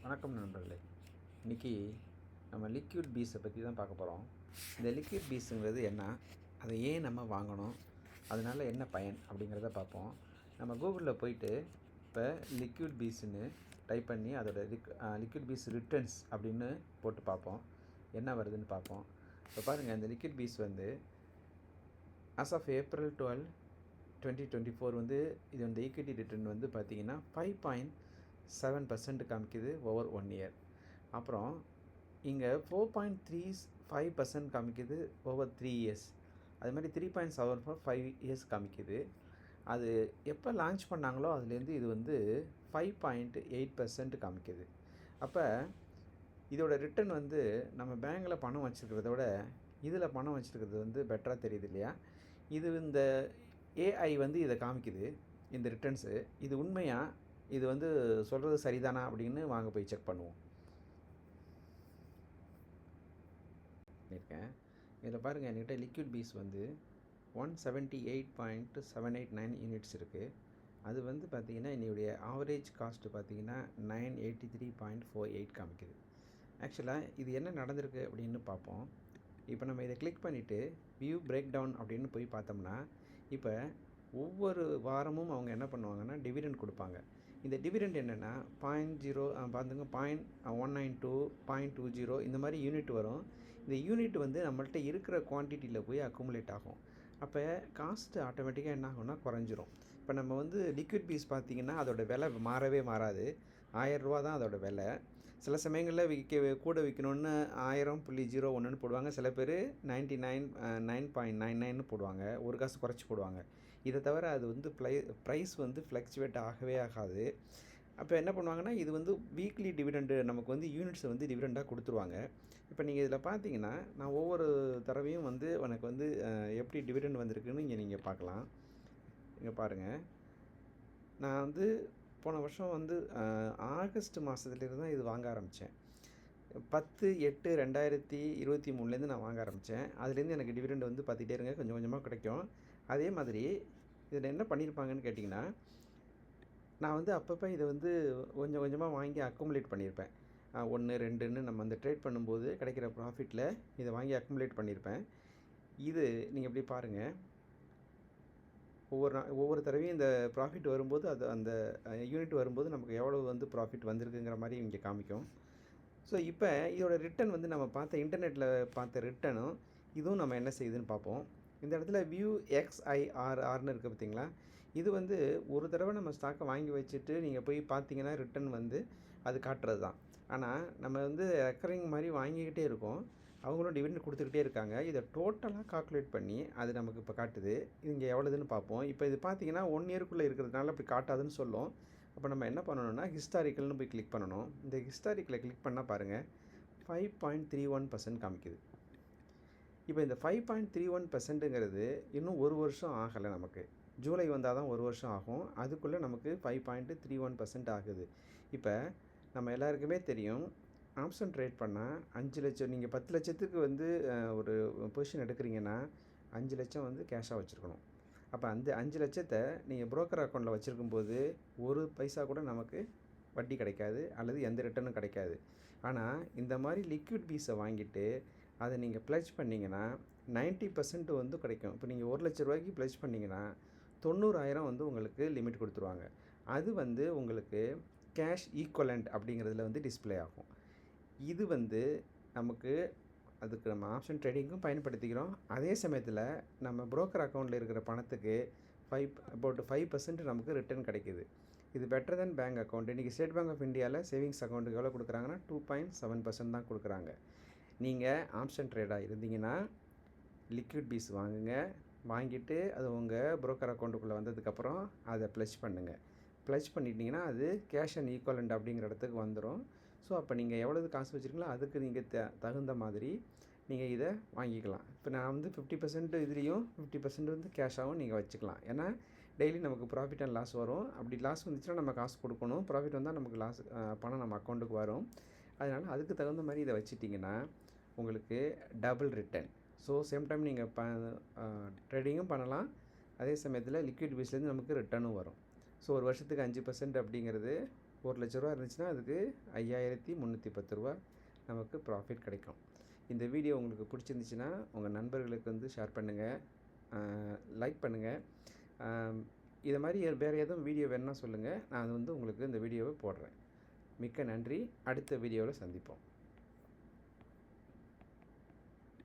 வணக்கம் நண்பர்களே. இன்றைக்கி நம்ம லிக்விட் பீஸை பற்றி தான் பார்க்க போகிறோம். இந்த லிக்விட் பீஸுங்கிறது என்ன, அதை ஏன் நம்ம வாங்கணும், அதனால் என்ன பயன் அப்படிங்கிறத பார்ப்போம். நம்ம கூகுளில் போயிட்டு இப்போ லிக்விட் பீஸுன்னு டைப் பண்ணி அதோட லிக்விட் பீஸ் ரிட்டர்ன்ஸ் அப்படின்னு போட்டு பார்ப்போம், என்ன வருதுன்னு பார்ப்போம். இப்போ பாருங்கள், இந்த லிக்விட் பீஸ் வந்து ஆஸ் ஆஃப் April 12, 2024 வந்து இது வந்து ஈக்விட்டி ரிட்டர்ன் வந்து பார்த்திங்கன்னா 5.7% காமிக்குது ஓவர் 1 இயர். அப்புறம் இங்கே 4.35% காமிக்குது ஓவர் 3 இயர்ஸ். அது மாதிரி 3.74 5 இயர்ஸ் காமிக்குது. அது எப்போ லான்ச் பண்ணாங்களோ அதுலேருந்து இது வந்து 5.8% காமிக்குது. அப்போ இதோட ரிட்டர்ன் வந்து நம்ம பேங்கில் பணம் வச்சுருக்கிறத விட இதில் பணம் வச்சுருக்கிறது வந்து பெட்டராக தெரியுது இல்லையா? இது இந்த ஏஐ வந்து இதை காமிக்குது, இந்த ரிட்டர்ன்ஸு. இது உண்மையாக இது வந்து சொல்கிறது சரிதானா அப்படின்னு வாங்க போய் செக் பண்ணுவோம். இருக்கேன் இதில் பாருங்கள், என்கிட்ட லிக்விட் பீஸ் வந்து 178.789 யூனிட்ஸ் இருக்குது. அது வந்து பார்த்திங்கன்னா என்னுடைய ஆவரேஜ் காஸ்ட்டு பார்த்திங்கன்னா 983.48 காமிக்குது. ஆக்சுவலாக இது என்ன நடந்திருக்கு அப்படின்னு பார்ப்போம். இப்போ நம்ம இதை கிளிக் பண்ணிவிட்டு வியூ பிரேக் டவுன் அப்படின்னு போய் பார்த்தோம்னா, இப்போ ஒவ்வொரு வாரமும் அவங்க என்ன பண்ணுவாங்கன்னா டிவிடெண்ட் கொடுப்பாங்க. இந்த டிவிடெண்ட் என்னென்னா 0.0 பார்த்துங்க 0.192 0.20 இந்த மாதிரி யூனிட் வரும். இந்த யூனிட் வந்து நம்மள்ட்ட இருக்கிற குவான்டிட்டியில் போய் அக்குமுலேட் ஆகும். அப்போ காஸ்ட்டு ஆட்டோமேட்டிக்காக என்ன ஆகும்னா குறைஞ்சிரும். இப்போ நம்ம வந்து லிக்விட் பீஸ் பார்த்திங்கன்னா அதோடய விலை மாறவே மாறாது. 1000 ரூபா தான் அதோடய விலை. சில சமயங்களில் கூட விற்கணுன்னு 1000.01 போடுவாங்க. சில பேர் 999.99 போடுவாங்க, ஒரு காசு குறைச்சி போடுவாங்க. இதை தவிர அது வந்து ப்ரைஸ் வந்து ஃப்ளக்சுவேட் ஆகவே ஆகாது. அப்போ என்ன பண்ணுவாங்கன்னா, இது வந்து வீக்லி டிவிடெண்டு நமக்கு வந்து யூனிட்ஸை வந்து டிவிடெண்டாக கொடுத்துருவாங்க. இப்போ நீங்கள் இதில் பார்த்தீங்கன்னா, நான் ஒவ்வொரு தடவையும் வந்து எனக்கு வந்து எப்படி டிவிடெண்ட் வந்திருக்குன்னு இங்கே நீங்கள் பார்க்கலாம். இங்கே பாருங்கள், நான் வந்து போன வருஷம் வந்து ஆகஸ்ட் மாதத்துலேருந்து தான் இது வாங்க ஆரம்பித்தேன். 10/8/2023 நான் வாங்க ஆரம்பித்தேன். அதுலேருந்து எனக்கு டிவிடெண்ட் வந்து பார்த்துக்கிட்டே இருங்க, கொஞ்சம் கொஞ்சமாக கிடைக்கும். அதே மாதிரி இதில் என்ன பண்ணியிருப்பாங்கன்னு கேட்டிங்கன்னா, நான் வந்து அப்பப்போ இதை வந்து கொஞ்சம் கொஞ்சமாக வாங்கி அக்குமுலேட் பண்ணியிருப்பேன். 1 2ன்னு நம்ம அந்த ட்ரேட் பண்ணும்போது கிடைக்கிற ப்ராஃபிட்டில் இதை வாங்கி அக்குமுலேட் பண்ணியிருப்பேன். இது நீங்கள் இப்படி பாருங்கள், ஒவ்வொரு தடவையும் இந்த ப்ராஃபிட் வரும்போது அது அந்த யூனிட் வரும்போது நமக்கு எவ்வளோ வந்து ப்ராஃபிட் வந்திருக்குங்கிற மாதிரி இங்கே காமிக்கும். ஸோ இப்போ இதோட ரிட்டர்ன் வந்து நம்ம பார்த்த இன்டர்நெட்டில் பார்த்த ரிட்டனும் இதுவும் நம்ம என்ன செய்யுதுன்னு பார்ப்போம். இந்த இடத்துல வியூ XIRRன்னு இருக்குது பார்த்தீங்களா? இது வந்து ஒரு தடவை நம்ம ஸ்டாக்கை வாங்கி வச்சுட்டு நீங்கள் போய் பார்த்தீங்கன்னா ரிட்டர்ன் வந்து அது காட்டுறது தான். ஆனால் நம்ம வந்து ரெக்கரிங் மாதிரி வாங்கிக்கிட்டே இருக்கோம், அவங்களும் டிவிடெண்ட் கொடுத்துக்கிட்டே இருக்காங்க. இதை டோட்டலாக கால்குலேட் பண்ணி அது நமக்கு இப்போ காட்டுது. இங்கே எவ்வளோதுன்னு பார்ப்போம். இப்போ இது பார்த்தீங்கன்னா 1 இயருக்குள்ளே இருக்கிறதுனால அப்படி காட்டாதுன்னு சொல்லும். அப்போ நம்ம என்ன பண்ணணும்னா ஹிஸ்டாரிக்கல்னு போய் கிளிக் பண்ணணும். இந்த ஹிஸ்டாரிக்கில் கிளிக் பண்ணால் பாருங்கள், 5.31% காமிக்குது. இப்போ இந்த 5.31%ங்கிறது இன்னும் ஒரு வருஷம் ஆகலை. நமக்கு ஜூலை வந்தால் தான் ஒரு வருஷம் ஆகும். அதுக்குள்ளே நமக்கு 5.31% ஆகுது. இப்போ நம்ம எல்லாருக்குமே தெரியும், ஆப்ஷன் ட்ரேட் பண்ணால் 5 லட்சம், நீங்கள் 10 லட்சத்துக்கு வந்து ஒரு பொசிஷன் எடுக்கிறீங்கன்னா 5 லட்சம் வந்து கேஷாக வச்சுருக்கணும். அப்போ அந்த 5 லட்சத்தை நீங்கள் புரோக்கர் அக்கௌண்ட்டில் வச்சுருக்கும்போது ஒரு பைசா கூட நமக்கு வட்டி கிடைக்காது, அல்லது எந்த ரிட்டர்னும் கிடைக்காது. ஆனால் இந்த மாதிரி லிக்விட் பீஸை வாங்கிட்டு அதை நீங்கள் ப்ளட்ஜ் பண்ணிங்கன்னா 90% வந்து கிடைக்கும். இப்போ நீங்கள் 1 லட்ச ரூபாய்க்கு ப்ளட்ஜ் பண்ணிங்கன்னா 90,000 வந்து உங்களுக்கு லிமிட் கொடுத்துருவாங்க. அது வந்து உங்களுக்கு கேஷ் ஈக்குவலண்ட் அப்படிங்கிறதுல வந்து டிஸ்பிளே ஆகும். இது வந்து நமக்கு அதுக்கு நம்ம ஆப்ஷன் ட்ரேடிங்கும் பயன்படுத்திக்கிறோம். அதே சமயத்தில் நம்ம புரோக்கர் அக்கௌண்ட்டில் இருக்கிற பணத்துக்கு 5% நமக்கு ரிட்டர்ன் கிடைக்கிது. இது பெட்டர் தென் பேங்க் அக்கௌண்ட். இன்றைக்கி ஸ்டேட் பேங்க் ஆஃப் இந்தியாவில் சேவிங்ஸ் அக்கௌண்ட்டுக்கு எவ்வளோ கொடுக்குறாங்கன்னா 2.7% தான் கொடுக்குறாங்க. நீங்கள் ஆப்ஷன் ட்ரேடாக இருந்தீங்கன்னா லிக்விட் பீஸ் வாங்குங்க. வாங்கிட்டு அது உங்கள் புரோக்கர் அக்கௌண்ட்டுக்குள்ளே வந்ததுக்கப்புறம் அதை ப்ளட்ஜ் பண்ணுங்கள். ப்ளட்ஜ் பண்ணிட்டீங்கன்னா அது கேஷ் அண்ட் ஈக்குவலண்ட் அப்படிங்கிற இடத்துக்கு வந்துடும். ஸோ அப்போ நீங்கள் எவ்வளவு காசு வச்சுருக்கீங்களோ அதுக்கு நீங்கள் தகுந்த மாதிரி நீங்கள் இதை வாங்கிக்கலாம். இப்போ நான் வந்து 50% இதுலேயும் 50% வந்து கேஷாகவும் நீங்கள் வச்சுக்கலாம். ஏன்னா டெய்லி நமக்கு ப்ராஃபிட் அண்ட் லாஸ் வரும். அப்படி லாஸ் வந்துச்சுன்னா நம்ம காசு கொடுக்கணும், ப்ராஃபிட் வந்தால் நமக்கு பணம் நம்ம அக்கௌண்ட்டுக்கு வரும். அதனால் அதுக்கு தகுந்த மாதிரி இதை வச்சுட்டிங்கன்னா உங்களுக்கு double return. So same time நீங்கள் ட்ரேடிங்கும் பண்ணலாம், அதே சமயத்தில் லிக்விட் பீஸ்லேருந்து நமக்கு ரிட்டர்னும் வரும். ஸோ ஒரு வருஷத்துக்கு 5% அப்படிங்கிறது ரூ. 1,00,000 இருந்துச்சுன்னா அதுக்கு 5,310 ரூபா நமக்கு ப்ராஃபிட் கிடைக்கும். இந்த வீடியோ உங்களுக்கு பிடிச்சிருந்துச்சுன்னா உங்கள் நண்பர்களுக்கு வந்து ஷேர் பண்ணுங்கள், லைக் பண்ணுங்கள். இதை மாதிரி வேறு எதுவும் வீடியோ வேணும்னா சொல்லுங்கள், நான் வந்து உங்களுக்கு இந்த வீடியோவை போடுறேன். மிக்க நன்றி. அடுத்த வீடியோவில் சந்திப்போம்.